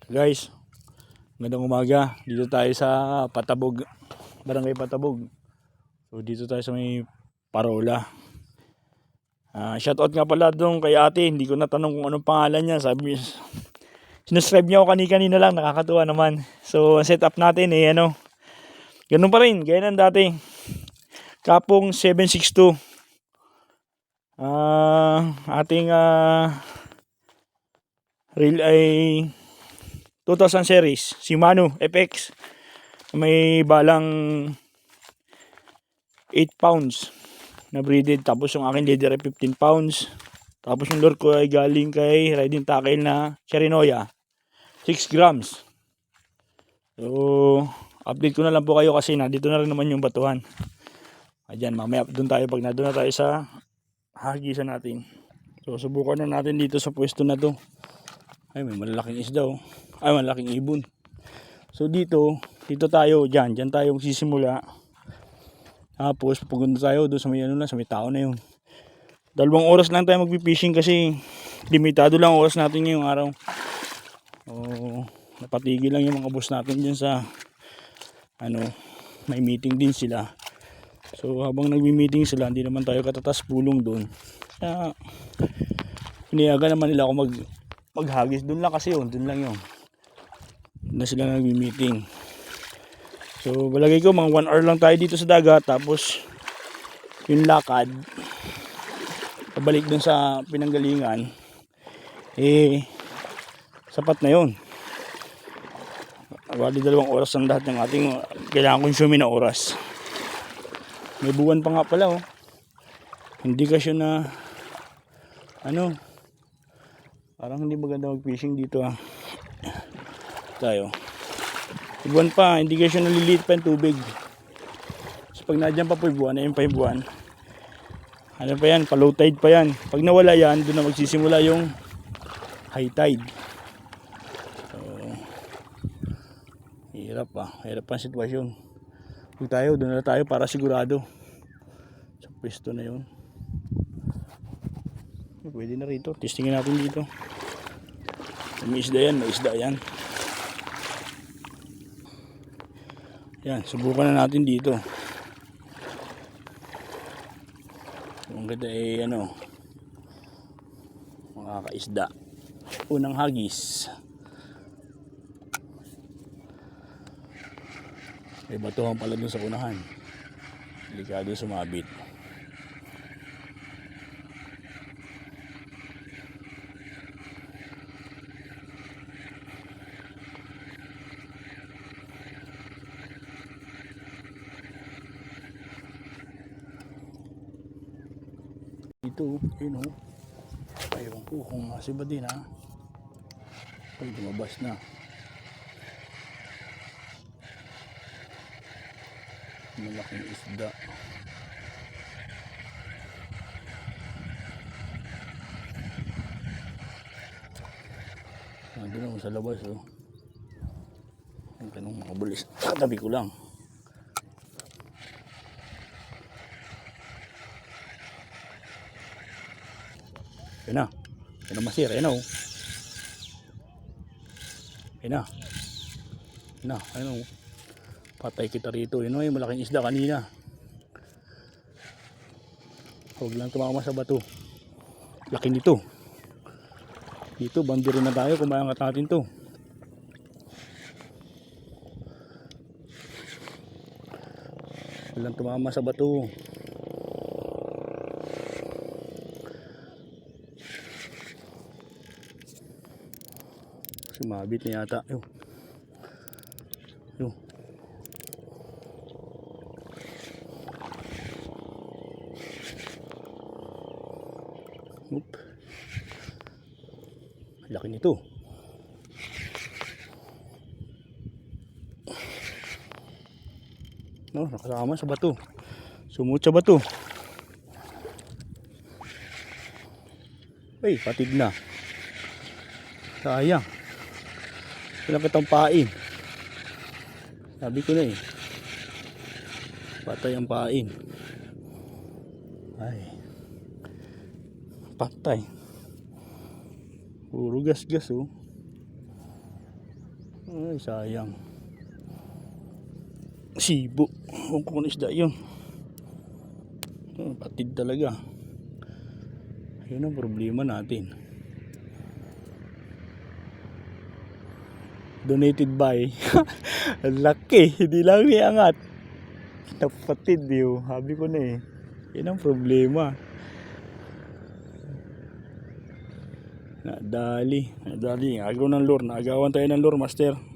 Guys, magandang umaga. Dito tayo sa Patabog, Barangay Patabog. So dito tayo sa may Parola. Shoutout nga pala doon kay ate. Hindi ko natanong kung anong pangalan niya. Sabi, sinuscribe niya ako kanina lang. Nakakatuwa naman. So ang setup natin ganun pa rin. Gaya ng dati. Kapong 762. Ating reel ay 2000 series, Shimano FX, may balang 8 pounds na breeded. Tapos yung akin leader ay 15 pounds. Tapos yung lure ko ay galing kay Riding Tackle na Cherinoya, 6 grams. So update ko na lang po kayo kasi nandito na rin naman yung batuhan. Ayan, mamaya doon tayo pag nandun na tayo sa hagisan natin. So subukan na natin dito sa pwesto na to. Ay, may malalaking isda oh. Ay, malaking ibon. So dito tayo, dyan tayo magsisimula. Tapos pupunta tayo doon sa may sa may tao na yun. 2 oras lang tayo magpi-fishing kasi limitado lang oras natin ngayong araw. Napatigil lang yung mga boss natin dyan sa may meeting din sila. So habang nagmi-meeting sila, hindi naman tayo katatas pulong doon. Pinayagan naman nila ako maghagis doon lang kasi doon lang yun. Na sila nagmi-meeting. So balagay ko mga 1 hour lang tayo dito sa dagat, tapos yung lakad pabalik dun sa pinanggalingan sapat na yun. Bali 2 oras ang lahat ng ating kailangan konsumin na oras. May buwan pa nga pala oh. Hindi kasi na parang hindi maganda mag fishing dito tayo. Buwan pa, hindi kasi naliliit pa yung tubig. So pag nadyan pa po yung buwan, ayun pa yung buwan. Pa yan, pa low tide pa yan. Pag nawala yan, doon na magsisimula yung high tide. So hirap pa ang sitwasyon. Huwag tayo, doon na tayo para sigurado. Sa pwesto na yun. Pwede na rito, testingin natin dito. May isda yan. Yan, subukan na natin dito. Ang ganda makakaisda. Unang hagis. May batuhan pala dun sa unahan. Delikado sumabit. Dito, ayun ko kung masiba din ay lumabas na. Malaking isda. Nandun ako sa labas ang kanong mga bulis. Katabi ko lang. Yan na masira, yan na. Patay kita rito. Yung malaking isda kanina. Huwag lang tumama sa bato. Laki nito. Dito, bandirin na tayo kung maangat natin to. Huwag lang tumama sa bato. Sumabit na yata. Yo. Oop. Laki nito. Nakasama sa bato. Sumut sa bato. Ay, patig na. Sayang. Walang kitang pain. Sabi ko na patay ang pain. Ay, patay. Puro gas Ay, sayang. Sibo. Kung kung isda yun. Patid talaga. Yun ang problema natin. Donated by. Ang laki. Hindi lang iangat. Napatid yun. Sabi ko na eh. Yun ang problema. Nadali. Agaw ng lure. Naagawan tayo ng lure, master.